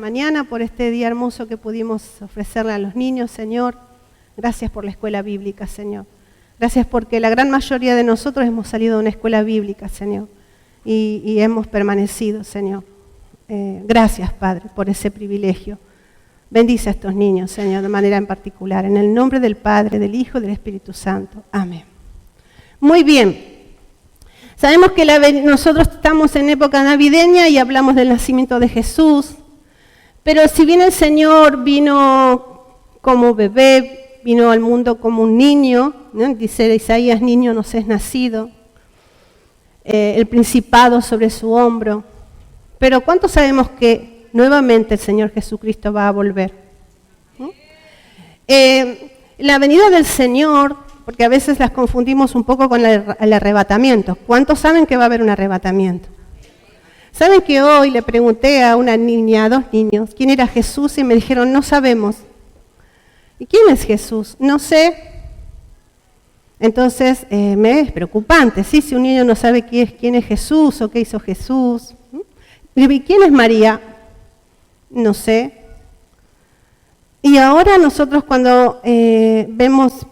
mañana por este día hermoso que pudimos ofrecerle a los niños, Señor. Gracias por la escuela bíblica, Señor. Gracias porque la gran mayoría de nosotros hemos salido de una escuela bíblica, Señor, y hemos permanecido, Señor. Gracias, Padre, por ese privilegio. Bendice a estos niños, Señor, de manera en particular. En el nombre del Padre, del Hijo y del Espíritu Santo. Amén. Muy bien. Sabemos que nosotros estamos en época navideña y hablamos del nacimiento de Jesús. Pero si bien el Señor vino como bebé, vino al mundo como un niño, ¿no? Dice Isaías, niño nos es nacido, el principado sobre su hombro. Pero ¿cuántos sabemos que nuevamente el Señor Jesucristo va a volver? ¿No? La venida del Señor, porque a veces las confundimos un poco con el arrebatamiento. ¿Cuántos saben que va a haber un arrebatamiento? ¿Saben que hoy le pregunté a una niña, a 2 niños, quién era Jesús? Y me dijeron, no sabemos. ¿Y quién es Jesús? No sé. Entonces, me es preocupante, ¿sí? Si un niño no sabe quién es Jesús o qué hizo Jesús. ¿Y quién es María? No sé. Y ahora nosotros cuando vemos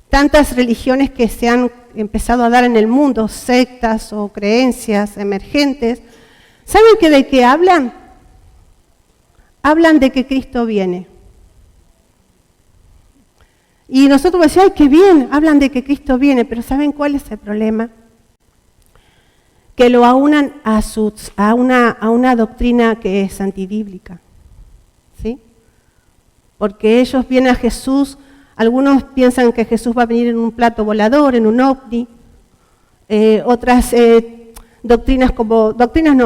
tantas religiones que se han empezado a dar en el mundo, sectas o creencias emergentes, ¿saben de qué hablan? Hablan de que Cristo viene. Y nosotros decimos, ¡ay, qué bien! Hablan de que Cristo viene, pero ¿saben cuál es el problema? Que lo aunan a una doctrina que es antibíblica, ¿sí? Porque ellos vienen a Jesús. Algunos piensan que Jesús va a venir en un plato volador, en un ovni. Otras doctrinas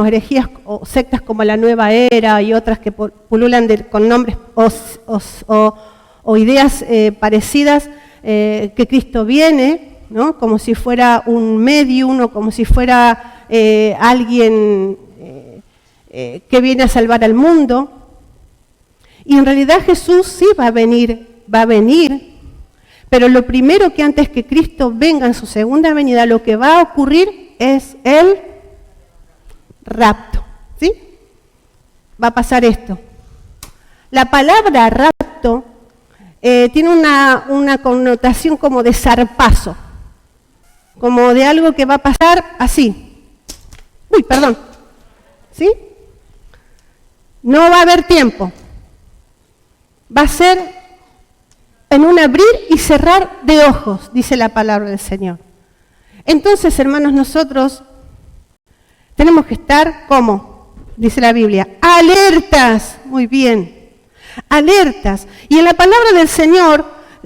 herejías o sectas como la Nueva Era y otras que pululan con nombres o ideas parecidas, que Cristo viene, ¿no? Como si fuera un medium o como si fuera alguien que viene a salvar al mundo. Y en realidad Jesús sí va a venir, pero lo primero que antes que Cristo venga en su segunda venida, lo que va a ocurrir es el rapto, ¿sí? Va a pasar esto. La palabra rapto tiene una connotación como de zarpazo, como de algo que va a pasar así. Uy, perdón, ¿sí? No va a haber tiempo. Va a ser en un abrir y cerrar de ojos, dice la palabra del Señor. Entonces, hermanos, nosotros tenemos que estar, ¿cómo? Dice la Biblia, alertas. Muy bien, alertas. Y en la palabra del Señor,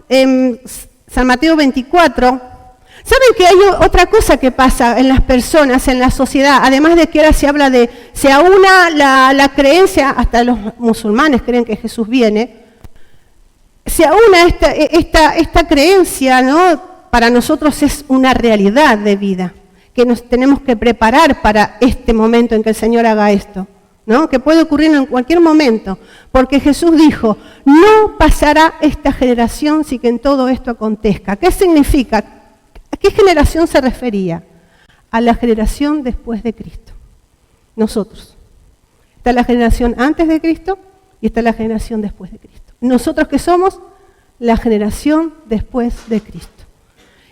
en San Mateo 24, ¿saben que hay otra cosa que pasa en las personas, en la sociedad? Además de que ahora se aúna la creencia, hasta los musulmanes creen que Jesús viene, se aúna esta creencia, ¿no? Para nosotros es una realidad de vida, que nos tenemos que preparar para este momento en que el Señor haga esto, ¿no? Que puede ocurrir en cualquier momento, porque Jesús dijo, no pasará esta generación sin que en todo esto acontezca. ¿Qué significa? ¿A qué generación se refería? A la generación después de Cristo. Nosotros. Está la generación antes de Cristo y está la generación después de Cristo. Nosotros que somos la generación después de Cristo.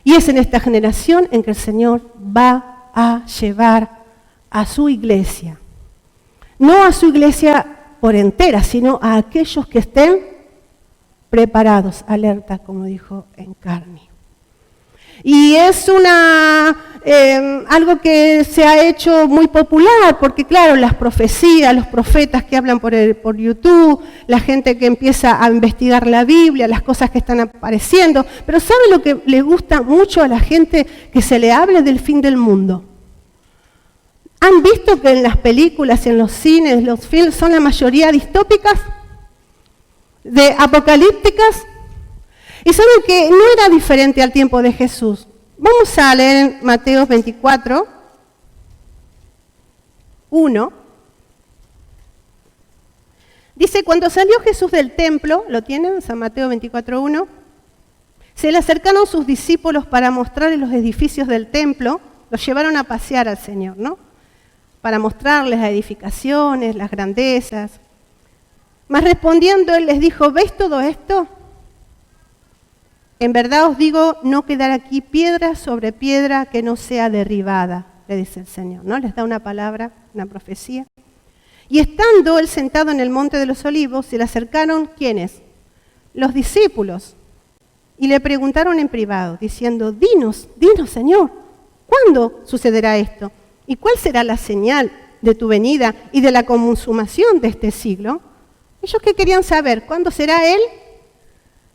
Y es en esta generación en que el Señor va a llevar a su iglesia. No a su iglesia por entera, sino a aquellos que estén preparados, alerta, como dijo Encarni. Y es algo que se ha hecho muy popular, porque claro, las profecías, los profetas que hablan por YouTube, la gente que empieza a investigar la Biblia, las cosas que están apareciendo, pero ¿sabe lo que le gusta mucho a la gente? Que se le hable del fin del mundo. ¿Han visto que en las películas, en los cines, los films son la mayoría distópicas? ¿De apocalípticas? Y saben que no era diferente al tiempo de Jesús. Vamos a leer en Mateo 24, 1. Dice, cuando salió Jesús del templo, ¿lo tienen? San Mateo 24, 1. Se le acercaron sus discípulos para mostrarle los edificios del templo, los llevaron a pasear al Señor, ¿no? para mostrarles las edificaciones, las grandezas. Mas respondiendo él les dijo, ¿veis todo esto? En verdad os digo, no quedará aquí piedra sobre piedra que no sea derribada, le dice el Señor, ¿no? Les da una palabra, una profecía. Y estando él sentado en el monte de los olivos, se le acercaron, ¿quiénes? Los discípulos. Y le preguntaron en privado, diciendo, dinos, Señor, ¿cuándo sucederá esto? ¿Y cuál será la señal de tu venida y de la consumación de este siglo? Ellos que querían saber, ¿cuándo será el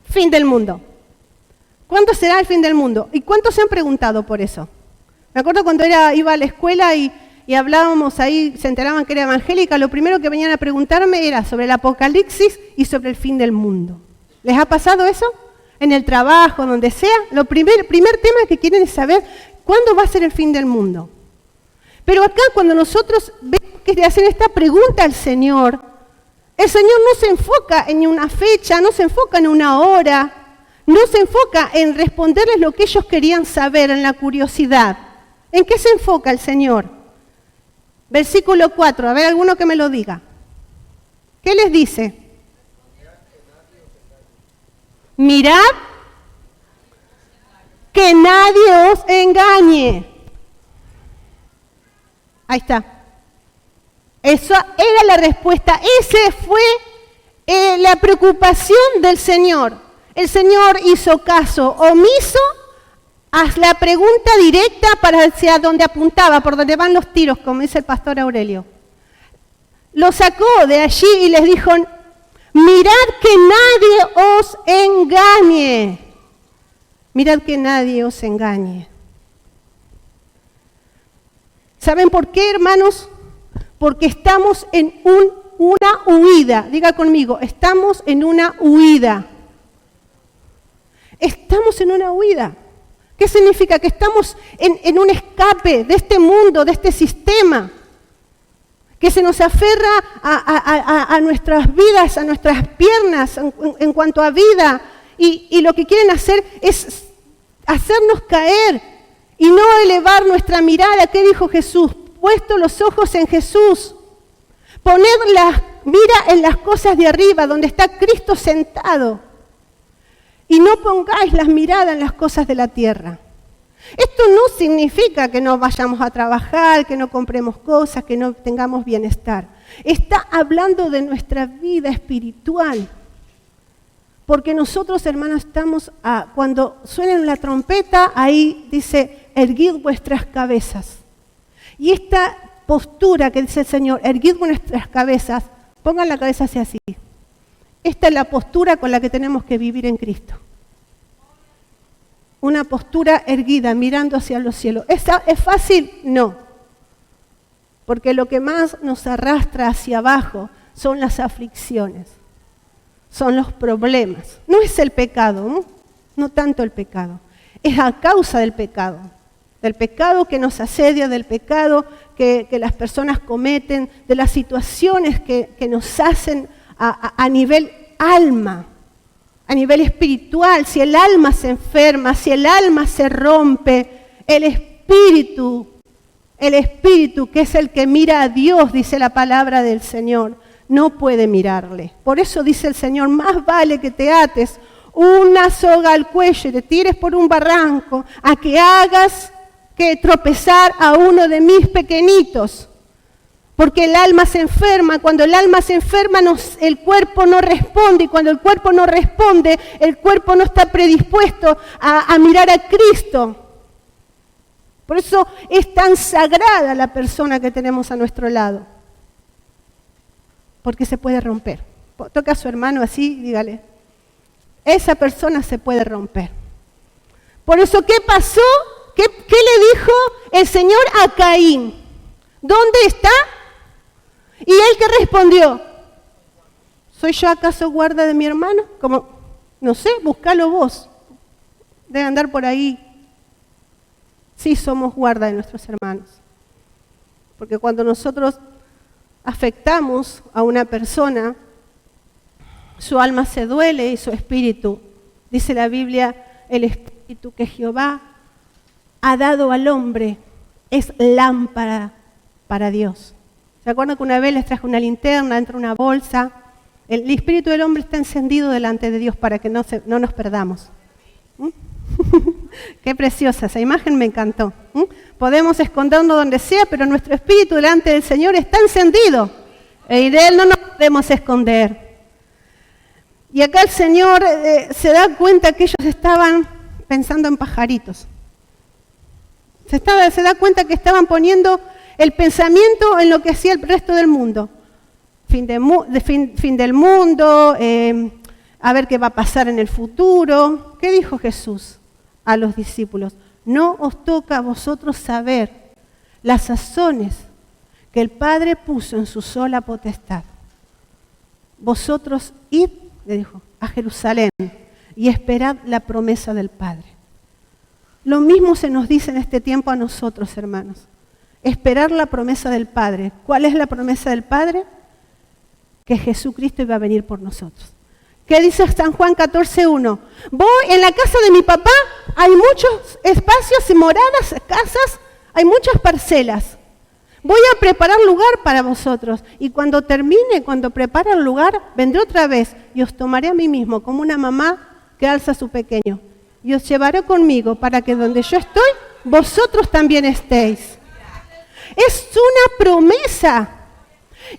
fin del mundo? ¿Cuándo será el fin del mundo? ¿Y cuántos se han preguntado por eso? Me acuerdo cuando iba a la escuela y hablábamos ahí, se enteraban que era evangélica, lo primero que venían a preguntarme era sobre el Apocalipsis y sobre el fin del mundo. ¿Les ha pasado eso? En el trabajo, donde sea, el primer tema que quieren es saber cuándo va a ser el fin del mundo. Pero acá cuando nosotros vemos que le hacen esta pregunta al Señor, el Señor no se enfoca en una fecha, no se enfoca en una hora, no se enfoca en responderles lo que ellos querían saber, en la curiosidad. ¿En qué se enfoca el Señor? Versículo 4, a ver, alguno que me lo diga. ¿Qué les dice? Mirad que nadie os engañe. Ahí está. Esa era la respuesta. Esa fue la preocupación del Señor. El Señor hizo caso omiso a la pregunta directa para hacia donde apuntaba, por donde van los tiros, como dice el pastor Aurelio. Lo sacó de allí y les dijo, mirad que nadie os engañe. Mirad que nadie os engañe. ¿Saben por qué, hermanos? Porque estamos en una huida. Diga conmigo, estamos en una huida. Estamos en una huida. ¿Qué significa? Que estamos en un escape de este mundo, de este sistema, que se nos aferra a nuestras vidas, a nuestras piernas en cuanto a vida, y lo que quieren hacer es hacernos caer y no elevar nuestra mirada. ¿Qué dijo Jesús? Puesto los ojos en Jesús, poned la mira en las cosas de arriba, donde está Cristo sentado. Y no pongáis las miradas en las cosas de la tierra. Esto no significa que no vayamos a trabajar, que no compremos cosas, que no tengamos bienestar. Está hablando de nuestra vida espiritual. Porque nosotros, hermanos, estamos cuando suena la trompeta, ahí dice, erguid vuestras cabezas. Y esta postura que dice el Señor, erguid vuestras cabezas, pongan la cabeza hacia así. Esta es la postura con la que tenemos que vivir en Cristo. Una postura erguida, mirando hacia los cielos. ¿Es fácil? No. Porque lo que más nos arrastra hacia abajo son las aflicciones, son los problemas. No es el pecado, no tanto el pecado. Es a causa del pecado que nos asedia, del pecado que las personas cometen, de las situaciones que nos hacen a nivel alma, a nivel espiritual. Si el alma se enferma, si el alma se rompe, el espíritu que es el que mira a Dios, dice la palabra del Señor, no puede mirarle. Por eso dice el Señor, más vale que te ates una soga al cuello y te tires por un barranco, a que hagas que tropezar a uno de mis pequeñitos. Porque el alma se enferma, cuando el alma se enferma el cuerpo no responde, y cuando el cuerpo no responde, el cuerpo no está predispuesto a mirar a Cristo. Por eso es tan sagrada la persona que tenemos a nuestro lado, porque se puede romper. Toca a su hermano así y dígale, esa persona se puede romper. Por eso, ¿qué pasó? ¿Qué le dijo el Señor a Caín? ¿Dónde está? ¿Y él qué respondió? ¿Soy yo acaso guarda de mi hermano? Como, no sé, búscalo vos. Debe andar por ahí. Sí, somos guarda de nuestros hermanos. Porque cuando nosotros afectamos a una persona, su alma se duele y su espíritu. Dice la Biblia, el espíritu que Jehová ha dado al hombre es lámpara para Dios. ¿Se acuerdan que una vez les traje una linterna dentro de una bolsa? El espíritu del hombre está encendido delante de Dios para que no nos perdamos. Qué preciosa, esa imagen me encantó. Podemos escondernos donde sea, pero nuestro espíritu delante del Señor está encendido. Y de Él no nos podemos esconder. Y acá el Señor se da cuenta que ellos estaban pensando en pajaritos. Se da cuenta que estaban poniendo el pensamiento en lo que hacía el resto del mundo. Fin del mundo, a ver qué va a pasar en el futuro. ¿Qué dijo Jesús a los discípulos? No os toca a vosotros saber las sazones que el Padre puso en su sola potestad. Vosotros id, le dijo, a Jerusalén y esperad la promesa del Padre. Lo mismo se nos dice en este tiempo a nosotros, hermanos. Esperar la promesa del Padre. ¿Cuál es la promesa del Padre? Que Jesucristo iba a venir por nosotros. ¿Qué dice San Juan 14:1? Voy en la casa de mi papá, hay muchos espacios y moradas, casas, hay muchas parcelas. Voy a preparar lugar para vosotros. Y cuando termine, cuando prepare el lugar, vendré otra vez y os tomaré a mí mismo, como una mamá que alza a su pequeño. Y os llevaré conmigo para que donde yo estoy, vosotros también estéis. Es una promesa.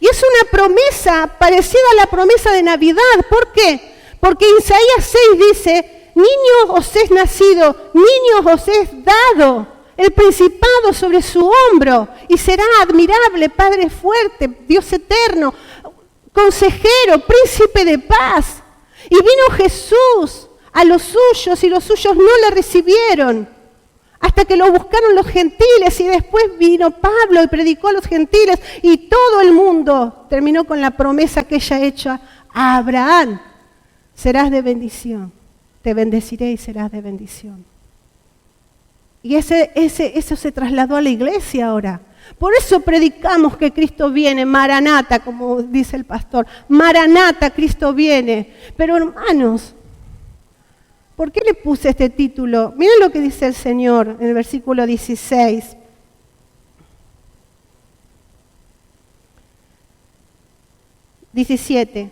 Y es una promesa parecida a la promesa de Navidad. ¿Por qué? Porque Isaías 6 dice, niños os es nacido, niños os es dado el principado sobre su hombro, y será admirable, Padre fuerte, Dios eterno, consejero, príncipe de paz. Y vino Jesús a los suyos, y los suyos no le recibieron, hasta que lo buscaron los gentiles, y después vino Pablo y predicó a los gentiles, y todo el mundo terminó con la promesa que ella ha hecho a Abraham: serás de bendición, te bendeciré y serás de bendición. Y eso se trasladó a la iglesia ahora. Por eso predicamos que Cristo viene, Maranata, como dice el pastor, Maranata, Cristo viene. Pero hermanos, ¿por qué le puse este título? Miren lo que dice el Señor en el versículo 16. (17)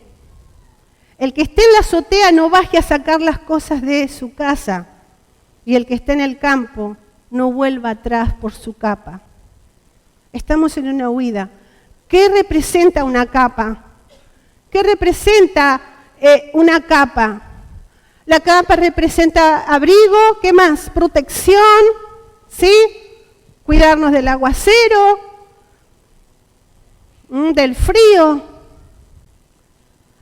El que esté en la azotea no baje a sacar las cosas de su casa, y el que esté en el campo no vuelva atrás por su capa. Estamos en una huida. ¿Qué representa una capa? ¿Qué representa una capa? La capa representa abrigo, ¿qué más? Protección, ¿sí? Cuidarnos del aguacero, del frío.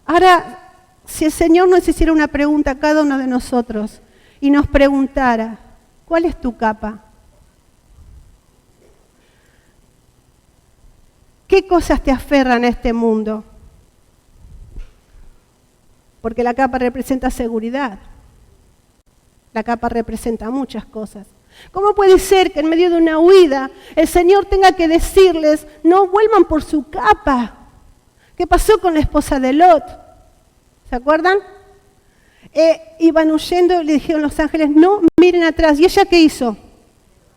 Ahora, si el Señor nos hiciera una pregunta a cada uno de nosotros y nos preguntara, ¿cuál es tu capa? ¿Qué cosas te aferran a este mundo? Porque la capa representa seguridad. La capa representa muchas cosas. ¿Cómo puede ser que en medio de una huida el Señor tenga que decirles, no vuelvan por su capa? ¿Qué pasó con la esposa de Lot? ¿Se acuerdan? Iban huyendo y le dijeron los ángeles, no miren atrás. ¿Y ella qué hizo?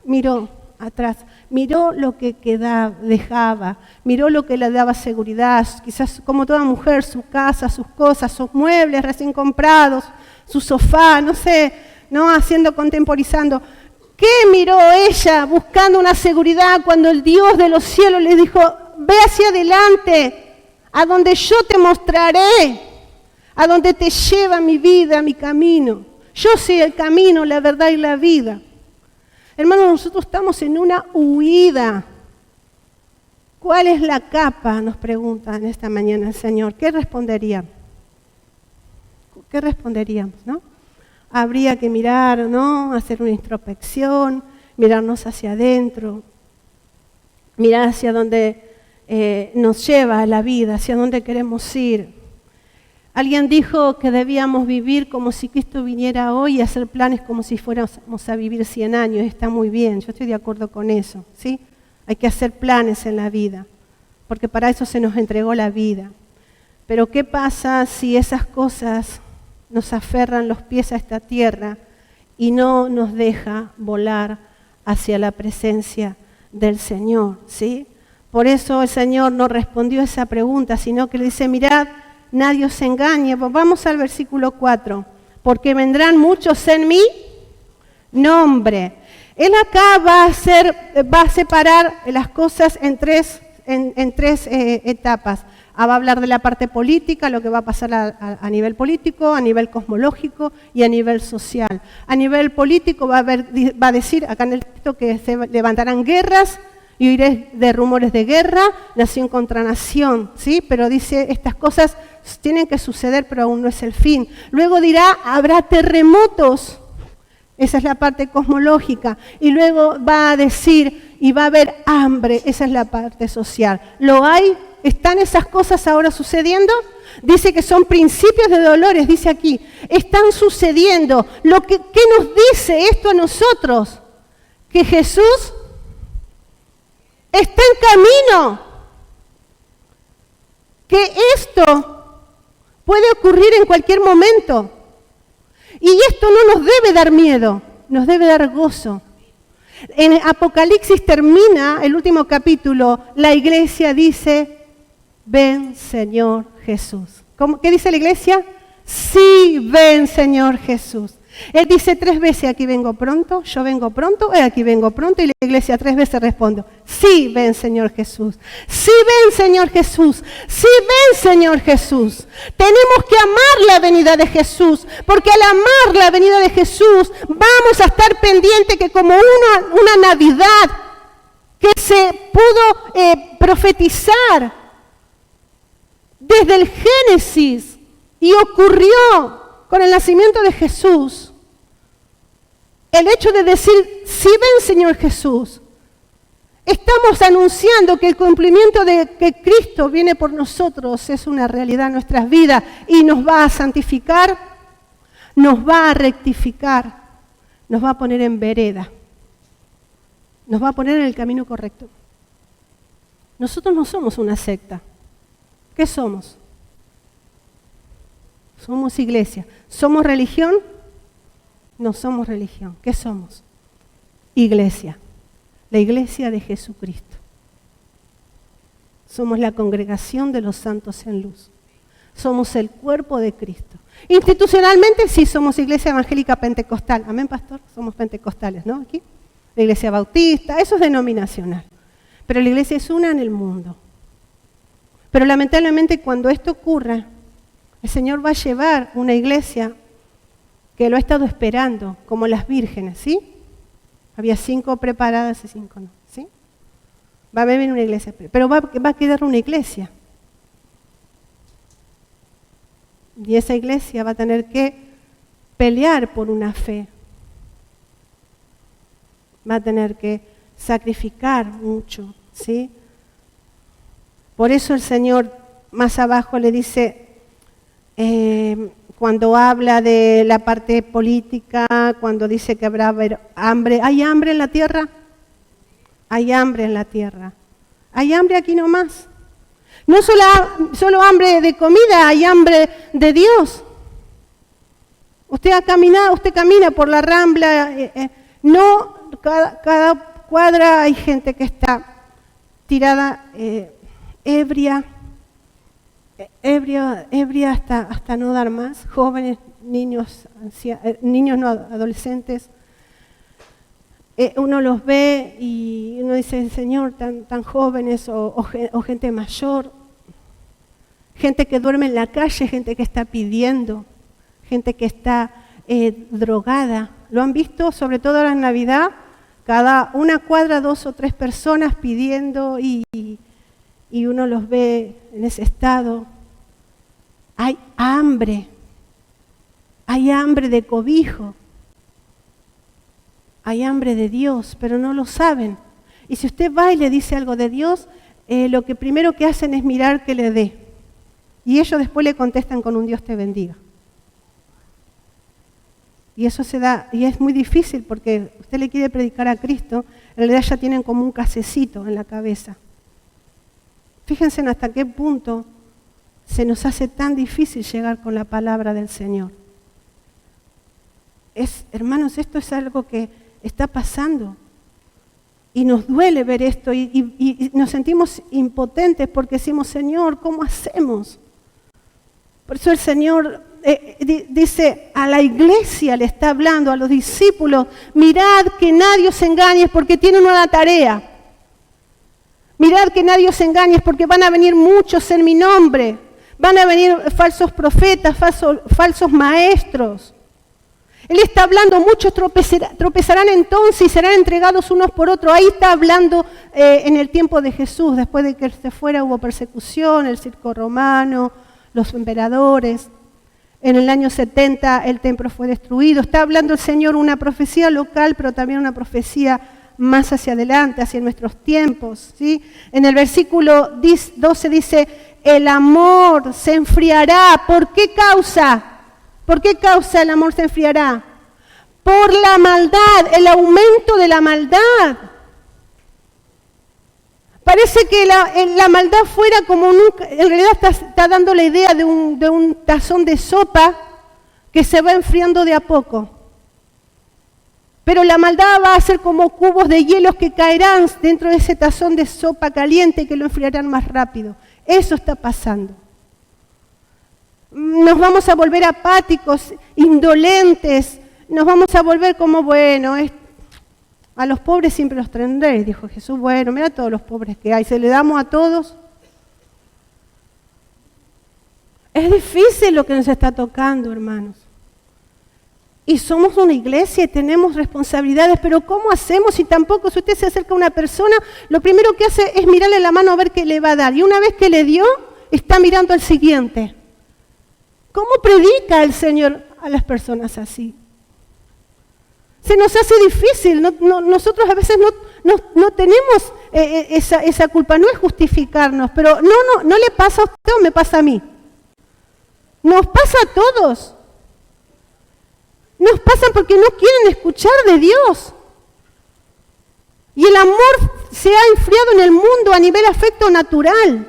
Miró atrás, miró lo que dejaba, miró lo que le daba seguridad, quizás como toda mujer, su casa, sus cosas, sus muebles recién comprados, su sofá, no sé, ¿no? Contemporizando. ¿Qué miró ella buscando una seguridad cuando el Dios de los cielos le dijo, ve hacia adelante, a donde yo te mostraré, a donde te lleva mi vida, mi camino? Yo soy el camino, la verdad y la vida. Hermanos, nosotros estamos en una huida. ¿Cuál es la capa? Nos pregunta en esta mañana el Señor. ¿Qué responderíamos? ¿Qué responderíamos, no? Habría que mirar, ¿no? Hacer una introspección, mirarnos hacia adentro, mirar hacia dónde nos lleva la vida, hacia dónde queremos ir. Alguien dijo que debíamos vivir como si Cristo viniera hoy y hacer planes como si fuéramos a vivir 100 años. Está muy bien, yo estoy de acuerdo con eso, ¿sí? Hay que hacer planes en la vida, porque para eso se nos entregó la vida. Pero ¿qué pasa si esas cosas nos aferran los pies a esta tierra y no nos deja volar hacia la presencia del Señor, ¿sí? Por eso el Señor no respondió a esa pregunta, sino que le dice, mirad, nadie os engañe. Vamos al versículo 4. Porque vendrán muchos en mi nombre. Él acá va a separar las cosas en tres etapas. Va a hablar de la parte política, lo que va a pasar a nivel político, a nivel cosmológico y a nivel social. A nivel político va a decir, acá en el texto, que se levantarán guerras y oiré de rumores de guerra, nación contra nación, ¿sí? Pero dice, estas cosas tienen que suceder, pero aún no es el fin. Luego dirá, habrá terremotos. Esa es la parte cosmológica. Y luego va a decir, y va a haber hambre. Esa es la parte social. ¿Lo hay? ¿Están esas cosas ahora sucediendo? Dice que son principios de dolores, dice aquí. Están sucediendo. ¿Qué nos dice esto a nosotros? Que Jesús está en camino. Que esto puede ocurrir en cualquier momento. Y esto no nos debe dar miedo, nos debe dar gozo. En Apocalipsis termina el último capítulo, la iglesia dice, ven Señor Jesús. ¿Qué dice la iglesia? Sí, ven Señor Jesús. Él dice 3 veces, aquí vengo pronto, yo vengo pronto, aquí vengo pronto, y la iglesia 3 veces responde, sí, ven Señor Jesús, sí, ven Señor Jesús, sí, ven Señor Jesús. Tenemos que amar la venida de Jesús, porque al amar la venida de Jesús, vamos a estar pendientes que como una Navidad que se pudo profetizar desde el Génesis y ocurrió con el nacimiento de Jesús, el hecho de decir, sí ven Señor Jesús, estamos anunciando que el cumplimiento de que Cristo viene por nosotros es una realidad en nuestras vidas y nos va a santificar, nos va a rectificar, nos va a poner en vereda, nos va a poner en el camino correcto. Nosotros no somos una secta. ¿Qué somos? Somos iglesia. ¿Somos religión? No somos religión. ¿Qué somos? Iglesia. La iglesia de Jesucristo. Somos la congregación de los santos en luz. Somos el cuerpo de Cristo. Institucionalmente sí somos iglesia evangélica pentecostal. Amén, pastor. Somos pentecostales, ¿no? Aquí. La iglesia bautista, eso es denominacional. Pero la iglesia es una en el mundo. Pero lamentablemente cuando esto ocurra, el Señor va a llevar una iglesia que lo ha estado esperando, como las vírgenes, ¿sí? Había 5 preparadas y 5 no, ¿sí? Va a haber una iglesia, pero va a quedar una iglesia. Y esa iglesia va a tener que pelear por una fe. Va a tener que sacrificar mucho, ¿sí? Por eso el Señor más abajo le dice, cuando habla de la parte política, cuando dice que habrá hambre, ¿hay hambre en la tierra? Hay hambre en la tierra. Hay hambre aquí nomás. No solo hambre de comida, hay hambre de Dios. Usted camina por la Rambla, cada cuadra hay gente que está tirada ebria hasta no dar más, jóvenes, niños, niños no adolescentes. Uno los ve y uno dice, Señor, tan jóvenes o gente mayor, gente que duerme en la calle, gente que está pidiendo, gente que está drogada. ¿Lo han visto? Sobre todo ahora en Navidad, cada una cuadra 2 o 3 personas pidiendo y uno los ve en ese estado. Hay hambre de cobijo, hay hambre de Dios, pero no lo saben. Y si usted va y le dice algo de Dios, lo que primero que hacen es mirar que le dé. Y ellos después le contestan con un Dios te bendiga. Y eso se da, y es muy difícil porque usted le quiere predicar a Cristo, en realidad ya tienen como un casecito en la cabeza. Fíjense hasta qué punto se nos hace tan difícil llegar con la palabra del Señor. Hermanos, esto es algo que está pasando. Y nos duele ver esto y nos sentimos impotentes porque decimos, Señor, ¿cómo hacemos? Por eso el Señor dice a la iglesia, le está hablando a los discípulos, mirad que nadie os engañe porque tienen una tarea. Mirad que nadie os engañe porque van a venir muchos en mi nombre. Van a venir falsos profetas, falsos maestros. Él está hablando, muchos tropezarán entonces y serán entregados unos por otros. Ahí está hablando en el tiempo de Jesús, después de que él se fuera hubo persecución, el circo romano, los emperadores. En el año 70 el templo fue destruido. Está hablando el Señor una profecía local, pero también una profecía más hacia adelante, hacia nuestros tiempos, ¿sí? En el versículo 12 dice, el amor se enfriará. ¿Por qué causa? ¿Por qué causa el amor se enfriará? Por la maldad, el aumento de la maldad. Parece que la maldad fuera como nunca, en realidad está dando la idea de un tazón de sopa que se va enfriando de a poco. Pero la maldad va a ser como cubos de hielo que caerán dentro de ese tazón de sopa caliente que lo enfriarán más rápido. Eso está pasando. Nos vamos a volver apáticos, indolentes, nos vamos a volver como, bueno, a los pobres siempre los tendréis, dijo Jesús. Bueno, mira todos los pobres que hay, ¿se le damos a todos? Es difícil lo que nos está tocando, hermanos. Y somos una iglesia y tenemos responsabilidades, pero ¿cómo hacemos si tampoco, si usted se acerca a una persona, lo primero que hace es mirarle la mano a ver qué le va a dar? Y una vez que le dio, está mirando al siguiente. ¿Cómo predica el Señor a las personas así? Se nos hace difícil, nosotros a veces no tenemos esa culpa, no es justificarnos, pero no le pasa a usted o me pasa a mí. Nos pasa a todos. Nos pasa porque no quieren escuchar de Dios. Y el amor se ha enfriado en el mundo a nivel afecto natural.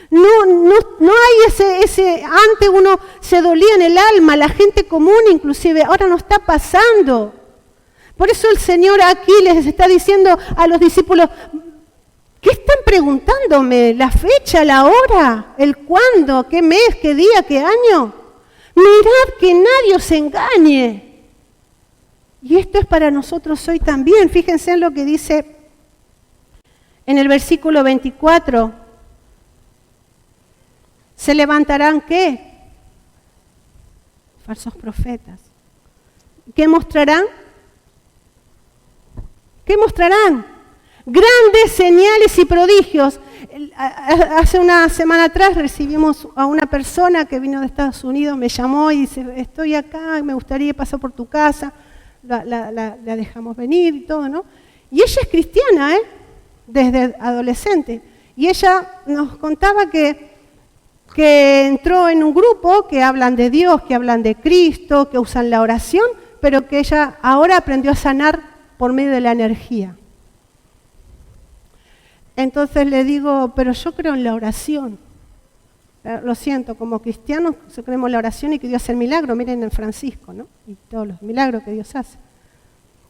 No hay ese, antes uno se dolía en el alma, la gente común inclusive, ahora no está pasando. Por eso el Señor aquí les está diciendo a los discípulos, ¿qué están preguntándome? ¿La fecha, la hora, el cuándo, qué mes, qué día, qué año? Mirad que nadie os engañe. Y esto es para nosotros hoy también. Fíjense en lo que dice en el versículo 24. ¿Se levantarán qué? Falsos profetas. ¿Qué mostrarán? ¿Qué mostrarán? Grandes señales y prodigios. Hace una semana atrás recibimos a una persona que vino de Estados Unidos, me llamó y dice, estoy acá, me gustaría pasar por tu casa, la dejamos venir y todo, ¿no? Y ella es cristiana, desde adolescente. Y ella nos contaba que entró en un grupo que hablan de Dios, que hablan de Cristo, que usan la oración, pero que ella ahora aprendió a sanar por medio de la energía. Entonces le digo, pero yo creo en la oración. Lo siento, como cristianos creemos en la oración y que Dios hace el milagro. Miren en Francisco, ¿no? Y todos los milagros que Dios hace.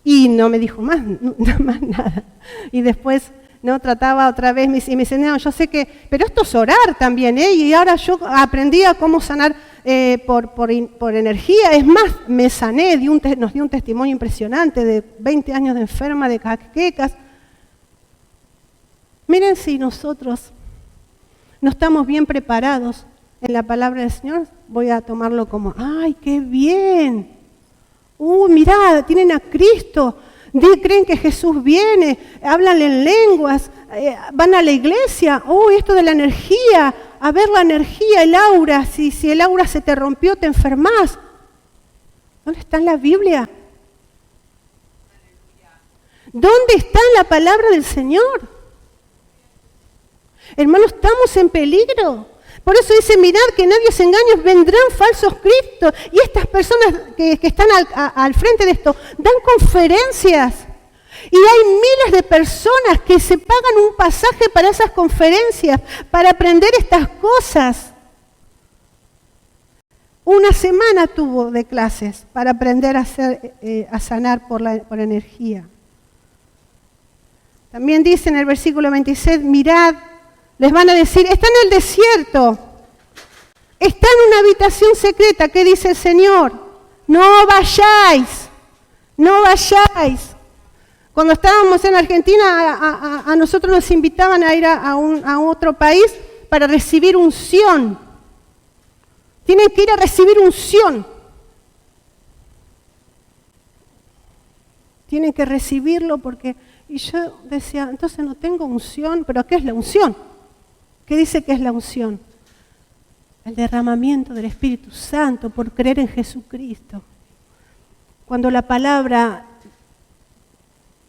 Y no me dijo más nada. Y después no trataba otra vez y me dice, no, yo sé que, pero esto es orar también, y ahora yo aprendí a cómo sanar por energía. Es más, me sané, nos dio un testimonio impresionante de 20 años de enferma de jaquecas. Miren si nosotros no estamos bien preparados en la palabra del Señor, voy a tomarlo como, ¡ay, qué bien! Mirá, tienen a Cristo, creen que Jesús viene, hablan en lenguas, van a la iglesia, esto de la energía, a ver la energía, el aura, si el aura se te rompió, te enfermas. ¿Dónde está en la Biblia? ¿Dónde está en la palabra del Señor? Hermanos, estamos en peligro. Por eso dice, mirad que nadie os engañe, vendrán falsos cristos. Y estas personas que están al frente de esto, dan conferencias. Y hay miles de personas que se pagan un pasaje para esas conferencias, para aprender estas cosas. Una semana tuvo de clases para aprender a sanar por energía. También dice en el versículo 26, mirad, les van a decir, está en el desierto, está en una habitación secreta. ¿Qué dice el Señor? No vayáis, no vayáis. Cuando estábamos en Argentina, a nosotros nos invitaban a ir a otro país para recibir unción. Tienen que ir a recibir unción. Tienen que recibirlo porque... Y yo decía, entonces no tengo unción, pero ¿qué es la unción? ¿Qué dice que es la unción? El derramamiento del Espíritu Santo por creer en Jesucristo. Cuando la palabra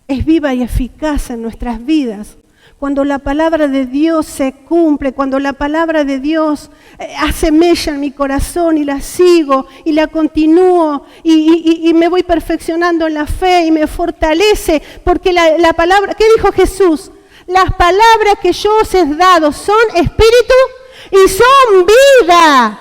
es viva y eficaz en nuestras vidas, cuando la palabra de Dios se cumple, cuando la palabra de Dios hace mella en mi corazón y la sigo y la continúo y me voy perfeccionando en la fe y me fortalece, porque la palabra, ¿qué dijo Jesús? Las palabras que yo os he dado son espíritu y son vida.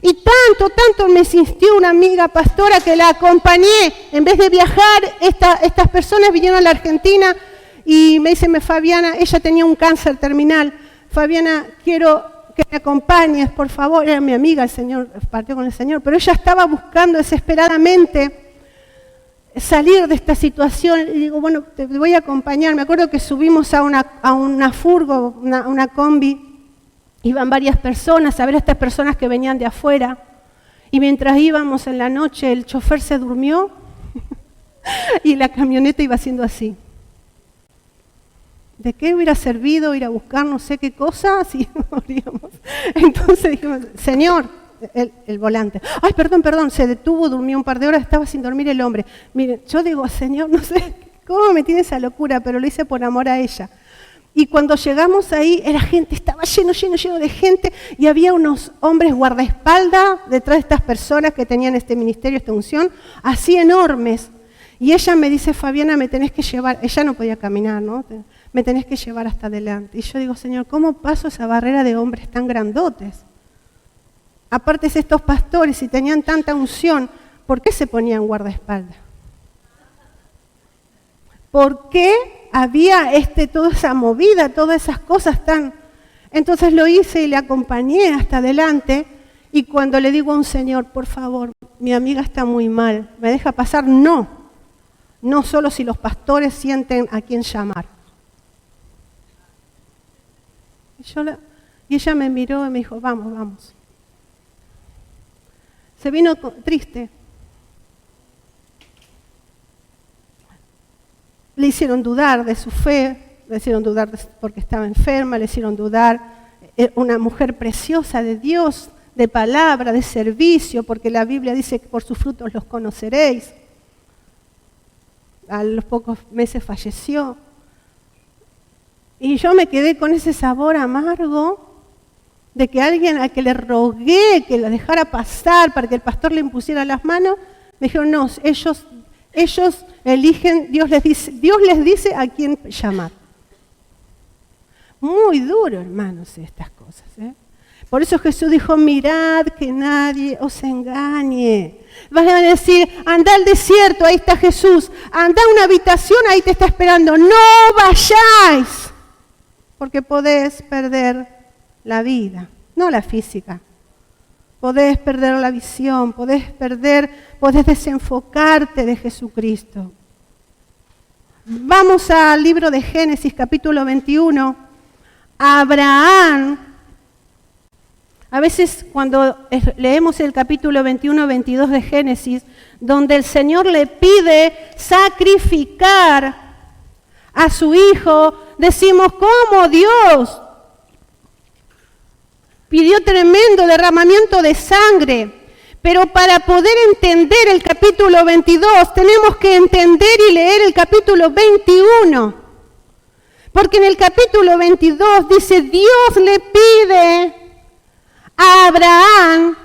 Y tanto me insistió una amiga pastora que la acompañé. En vez de viajar, estas personas vinieron a la Argentina y me dice, Fabiana, ella tenía un cáncer terminal. Fabiana, quiero que me acompañes, por favor. Era mi amiga, el Señor, partió con el Señor, pero ella estaba buscando desesperadamente salir de esta situación. Y digo, bueno, te voy a acompañar. Me acuerdo que subimos a una furgo, una combi. Iban varias personas a ver a estas personas que venían de afuera. Y mientras íbamos en la noche, el chofer se durmió y la camioneta iba haciendo así. ¿De qué hubiera servido ir a buscar no sé qué cosa si moríamos? Entonces dijimos, Señor, el volante. Ay, perdón, se detuvo, durmió un par de horas, estaba sin dormir el hombre. Miren, yo digo, Señor, no sé cómo me tiene esa locura, pero lo hice por amor a ella. Y cuando llegamos ahí, estaba lleno de gente, y había unos hombres guardaespaldas detrás de estas personas que tenían este ministerio, esta unción, así enormes. Y ella me dice, Fabiana, me tenés que llevar, ella no podía caminar, ¿no? Me tenés que llevar hasta adelante. Y yo digo, Señor, ¿cómo paso esa barrera de hombres tan grandotes? Aparte de estos pastores, si tenían tanta unción, ¿por qué se ponían guardaespaldas? ¿Por qué había toda esa movida, todas esas cosas tan... Entonces lo hice y le acompañé hasta adelante, y cuando le digo a un señor, por favor, mi amiga está muy mal, ¿me deja pasar? No solo si los pastores sienten a quién llamar. Y ella me miró y me dijo, vamos. Se vino triste. Le hicieron dudar de su fe, le hicieron dudar porque estaba enferma, le hicieron dudar, una mujer preciosa de Dios, de palabra, de servicio, porque la Biblia dice que por sus frutos los conoceréis. A los pocos meses falleció. Y yo me quedé con ese sabor amargo de que alguien al que le rogué que la dejara pasar para que el pastor le impusiera las manos, me dijeron, no, ellos eligen, Dios les dice a quién llamar. Muy duro, hermanos, estas cosas. Por eso Jesús dijo, mirad que nadie os engañe. Vas a decir, anda al desierto, ahí está Jesús. Anda a una habitación, ahí te está esperando. No vayáis, porque podés perder la vida, no la física. Podés perder la visión, podés desenfocarte de Jesucristo. Vamos al libro de Génesis, capítulo 21. Abraham, a veces cuando leemos el capítulo 21, 22 de Génesis, donde el Señor le pide sacrificar a su hijo, decimos, ¿cómo Dios pidió tremendo derramamiento de sangre? Pero para poder entender el capítulo 22, tenemos que entender y leer el capítulo 21. Porque en el capítulo 22 dice, Dios le pide a Abraham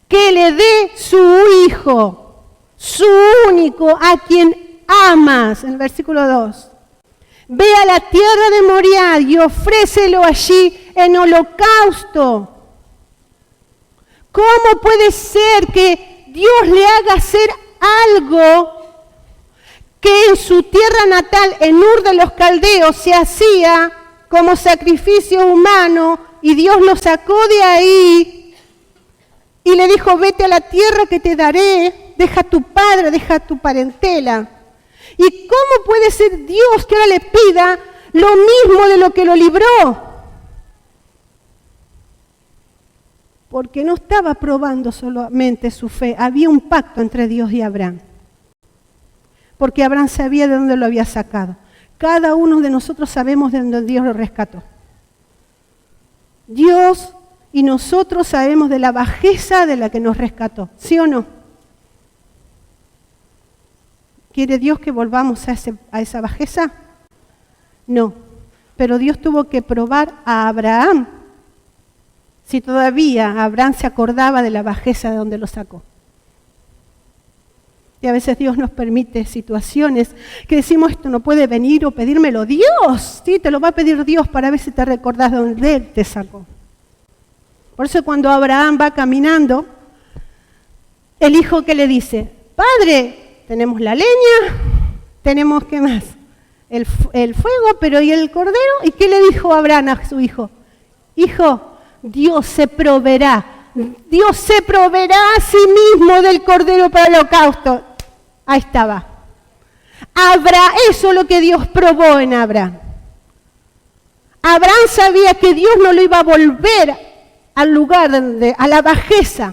que le dé su hijo, su único, a quien amas, en el versículo 2. Ve a la tierra de Moriah y ofrécelo allí en holocausto. ¿Cómo puede ser que Dios le haga hacer algo que en su tierra natal, en Ur de los Caldeos, se hacía como sacrificio humano, y Dios lo sacó de ahí y le dijo, vete a la tierra que te daré, deja a tu padre, deja a tu parentela. ¿Y cómo puede ser Dios que ahora le pida lo mismo de lo que lo libró? Porque no estaba probando solamente su fe, había un pacto entre Dios y Abraham. Porque Abraham sabía de dónde lo había sacado. Cada uno de nosotros sabemos de dónde Dios lo rescató. Dios y nosotros sabemos de la bajeza de la que nos rescató, ¿sí o no? ¿Quiere Dios que volvamos a esa bajeza? No, pero Dios tuvo que probar a Abraham, si todavía Abraham se acordaba de la bajeza de donde lo sacó. Y a veces Dios nos permite situaciones que decimos, esto no puede venir o pedírmelo Dios. Sí, te lo va a pedir Dios para ver si te recordás de donde Él te sacó. Por eso cuando Abraham va caminando, el hijo que le dice, Padre, tenemos la leña, tenemos, ¿qué más? El fuego, pero ¿y el cordero? ¿Y qué le dijo Abraham a su hijo? Hijo, Dios se proveerá a sí mismo del cordero para el holocausto. Ahí estaba. Eso es lo que Dios probó en Abraham. Abraham sabía que Dios no lo iba a volver al lugar, a la bajeza,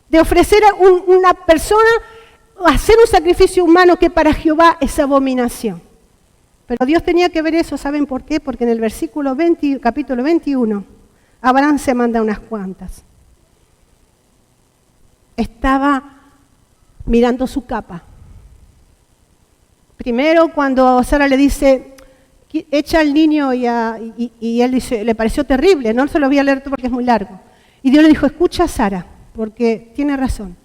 de ofrecer a una persona, hacer un sacrificio humano que para Jehová es abominación. Pero Dios tenía que ver eso, ¿saben por qué? Porque en el versículo 20, capítulo 21, Abraham se manda unas cuantas. Estaba mirando su capa. Primero cuando Sara le dice, echa al niño y él dice, le pareció terrible, no se lo voy a leer porque es muy largo. Y Dios le dijo, escucha a Sara, porque tiene razón.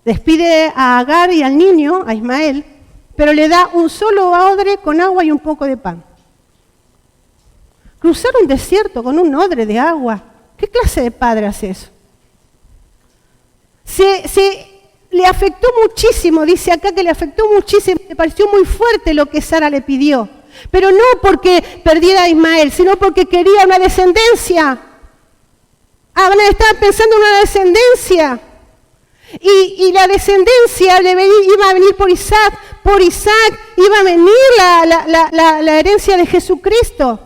Despide a Agar y al niño, a Ismael, pero le da un solo odre con agua y un poco de pan. Cruzar un desierto con un odre de agua, ¿qué clase de padre hace eso? Le afectó muchísimo, dice acá que le afectó muchísimo, le pareció muy fuerte lo que Sara le pidió. Pero no porque perdiera a Ismael, sino porque quería una descendencia. Abraham estaba pensando en una descendencia. Y la descendencia iba a venir por Isaac iba a venir la herencia de Jesucristo.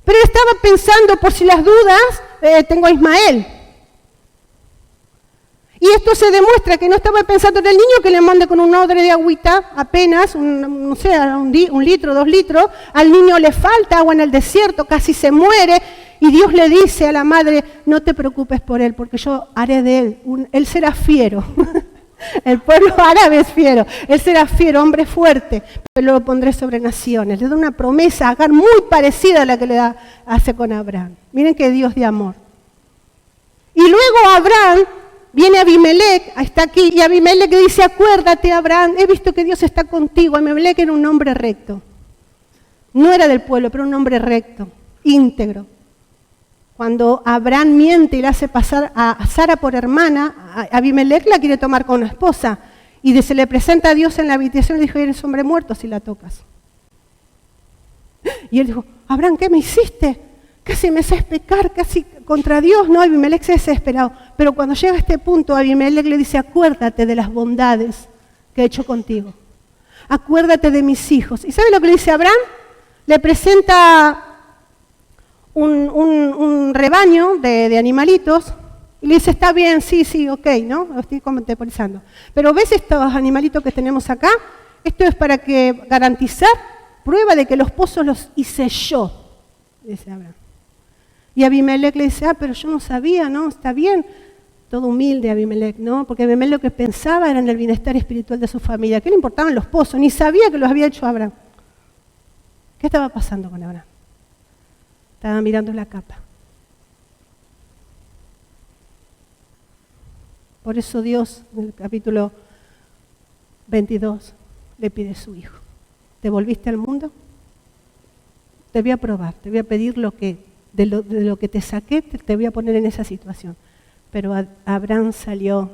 Pero él estaba pensando, por si las dudas, tengo a Ismael. Y esto se demuestra que no estaba pensando en el niño que le mande con un odre de agüita, apenas, un litro, 2 litros. Al niño le falta agua en el desierto, casi se muere. Y Dios le dice a la madre, no te preocupes por él, porque yo haré de él, él será fiero. El pueblo árabe es fiero, él será fiero, hombre fuerte, pero lo pondré sobre naciones. Le da una promesa a Agar muy parecida a la que hace con Abraham. Miren qué Dios de amor. Y luego Abraham, viene Abimelec, está aquí, y Abimelec le dice, acuérdate Abraham, he visto que Dios está contigo. Abimelec era un hombre recto. No era del pueblo, pero un hombre recto, íntegro. Cuando Abraham miente y le hace pasar a Sara por hermana, Abimelec la quiere tomar como esposa. Y se le presenta a Dios en la habitación y le dijo, eres hombre muerto si la tocas. Y él dijo, Abraham, ¿qué me hiciste? Casi me haces pecar, casi contra Dios. No, Abimelec se ha desesperado. Pero cuando llega a este punto, Abimelec le dice, acuérdate de las bondades que he hecho contigo. Acuérdate de mis hijos. ¿Y sabe lo que le dice Abraham? Le presenta un rebaño de animalitos y le dice, está bien, sí, ok, ¿no? Lo estoy contemporizando. Pero ¿ves estos animalitos que tenemos acá? Esto es para que garantizar prueba de que los pozos los hice yo, dice Abraham. Y Abimelec le dice, pero yo no sabía, ¿no? Está bien. Todo humilde Abimelec, ¿no? Porque Abimelec lo que pensaba era en el bienestar espiritual de su familia. ¿Qué le importaban los pozos? Ni sabía que los había hecho Abraham. ¿Qué estaba pasando con Abraham? Estaba mirando la capa. Por eso Dios, en el capítulo 22, le pide a su hijo. ¿Te volviste al mundo? Te voy a probar, te voy a pedir de lo que te saqué, te voy a poner en esa situación. Pero Abraham salió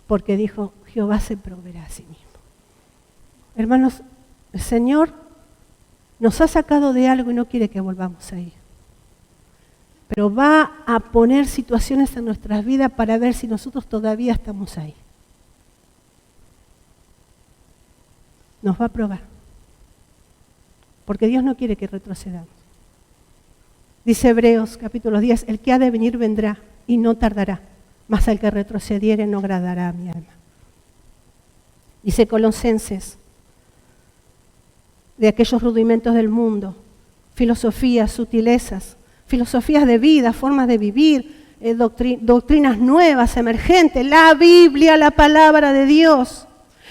porque dijo, Jehová se proveerá a sí mismo. Hermanos, el Señor nos ha sacado de algo y no quiere que volvamos ahí. Pero va a poner situaciones en nuestras vidas para ver si nosotros todavía estamos ahí. Nos va a probar. Porque Dios no quiere que retrocedamos. Dice Hebreos capítulo 10, el que ha de venir vendrá y no tardará, mas el que retrocediere no agradará a mi alma. Dice Colosenses, de aquellos rudimentos del mundo, filosofías, sutilezas, filosofías de vida, formas de vivir, doctrinas nuevas, emergentes, la Biblia, la palabra de Dios.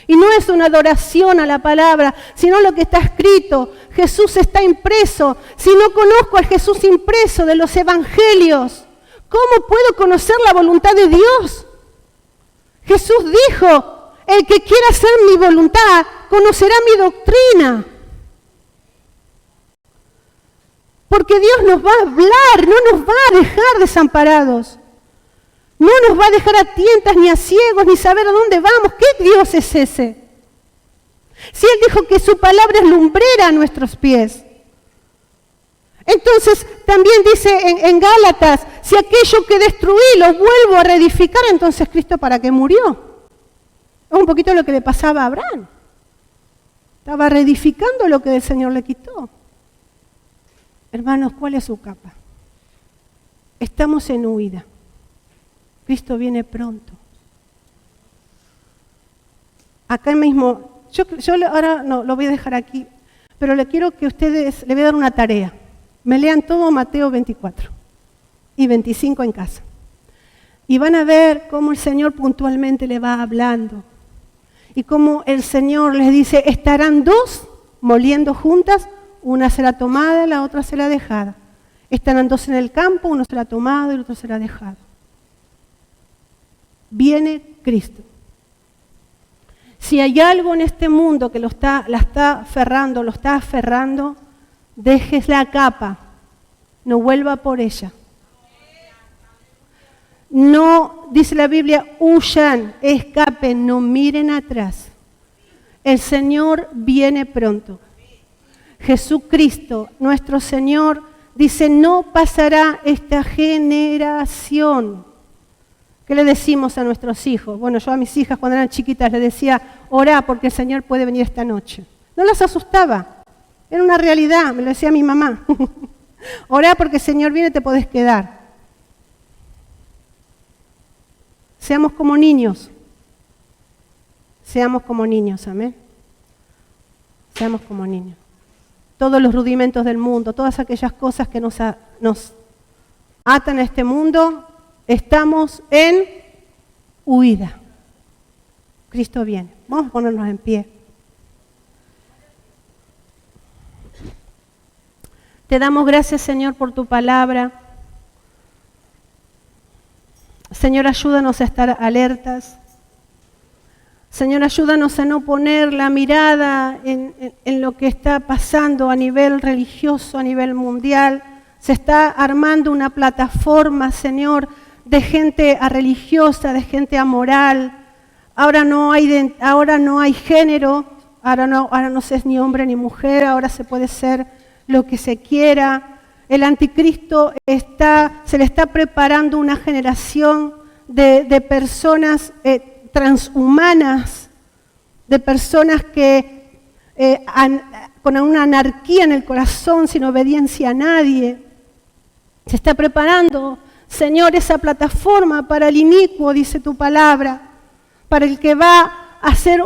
Y no es una adoración a la palabra, sino lo que está escrito. Jesús está impreso. Si no conozco al Jesús impreso de los evangelios, ¿cómo puedo conocer la voluntad de Dios? Jesús dijo, el que quiera hacer mi voluntad, conocerá mi doctrina. Porque Dios nos va a hablar, no nos va a dejar desamparados. No nos va a dejar a tientas ni a ciegos, ni saber a dónde vamos. ¿Qué Dios es ese? Si Él dijo que su palabra es lumbrera a nuestros pies. Entonces, también dice en Gálatas, si aquello que destruí lo vuelvo a reedificar, entonces Cristo ¿para qué murió? Es un poquito lo que le pasaba a Abraham. Estaba reedificando lo que el Señor le quitó. Hermanos, ¿cuál es su capa? Estamos en huida. Cristo viene pronto. Acá mismo, yo ahora no, lo voy a dejar aquí, pero le quiero que ustedes, le voy a dar una tarea. Me lean todo Mateo 24 y 25 en casa. Y van a ver cómo el Señor puntualmente le va hablando. Y cómo el Señor les dice, estarán dos moliendo juntas, una será tomada, la otra será dejada. Estarán dos en el campo, uno será tomado y el otro será dejado. Viene Cristo. Si hay algo en este mundo que la está aferrando, dejes la capa, no vuelva por ella. No, dice la Biblia, huyan, escapen, no miren atrás. El Señor viene pronto. Jesucristo, nuestro Señor, dice, no pasará esta generación. ¿Qué le decimos a nuestros hijos? Bueno, yo a mis hijas cuando eran chiquitas les decía, orá porque el Señor puede venir esta noche. No las asustaba, era una realidad, me lo decía mi mamá. Orá porque el Señor viene y te podés quedar. Seamos como niños. Seamos como niños, amén. Seamos como niños. Todos los rudimentos del mundo, todas aquellas cosas que nos atan a este mundo, estamos en huida. Cristo viene. Vamos a ponernos en pie. Te damos gracias, Señor, por tu palabra. Señor, ayúdanos a estar alertas. Señor, ayúdanos a no poner la mirada en lo que está pasando a nivel religioso, a nivel mundial. Se está armando una plataforma, Señor, de gente religiosa, de gente amoral. Ahora no hay género, ahora no se es ni hombre ni mujer, ahora se puede ser lo que se quiera. El anticristo se le está preparando una generación de personas transhumanas, de personas que con una anarquía en el corazón, sin obediencia a nadie. Se está preparando, Señor, esa plataforma para el inicuo, dice tu palabra, para el que va a ser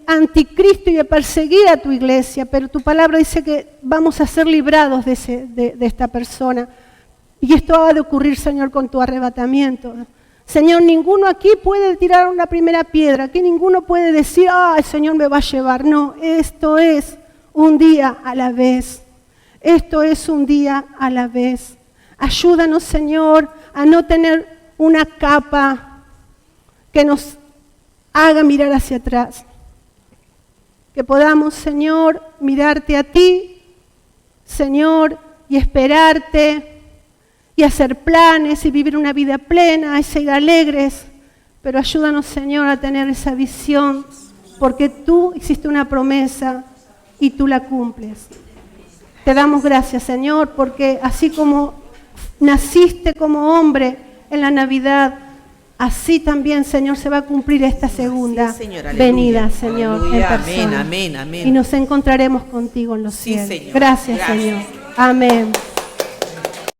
anticristo y a perseguir a tu iglesia, pero tu palabra dice que vamos a ser librados de esta persona. Y esto ha de ocurrir, Señor, con tu arrebatamiento. Señor, ninguno aquí puede tirar una primera piedra, aquí ninguno puede decir, el Señor me va a llevar. No, esto es un día a la vez. Esto es un día a la vez. Ayúdanos, Señor, a no tener una capa que nos haga mirar hacia atrás. Que podamos, Señor, mirarte a ti, Señor, y esperarte, y hacer planes y vivir una vida plena y ser alegres. Pero ayúdanos, Señor, a tener esa visión porque tú hiciste una promesa y tú la cumples. Te damos gracias, Señor, porque así como naciste como hombre en la Navidad, así también, Señor, se va a cumplir esta segunda venida, Señor, Aleluya. en persona. Amén, amén, amén. Y nos encontraremos contigo en los cielos. Señor. Gracias, Gracias. Señor. Amén.